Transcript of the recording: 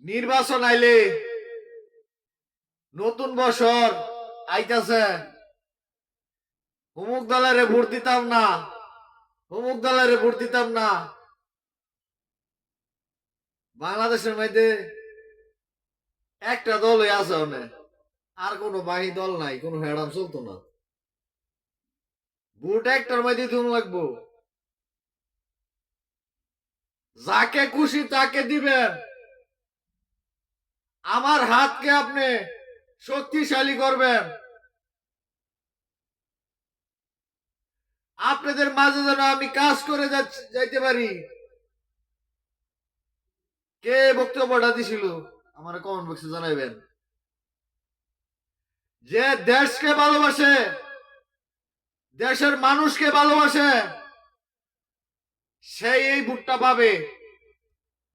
নির্বাচন আইলে নতুন বছর আইতাছে, অমুক দলের ভোট দিতাম না, অমুক দলের ভোট দিতাম না। বাংলাদেশের মধ্যে একটা দলই আছে অনেক, আর কোনো বাহি দল নাই, কোনো হেডাম চলতো না। ভোট একটার মধ্যে তুমি লাগবো, যাকে খুশি তাকে দিবেন। আমার হাতকে আপনি শক্তিশালী করবেন। আপনাদের মাঝে যেন আমি কাজ করে যাইতে পারি। কে বক্তব্যটা দিছিল আমার কমেন্ট বক্সে জানাইবেন। যে দেশকে ভালোবাসে, দেশের মানুষকে ভালোবাসে, সেই এই ভোটটা পাবে।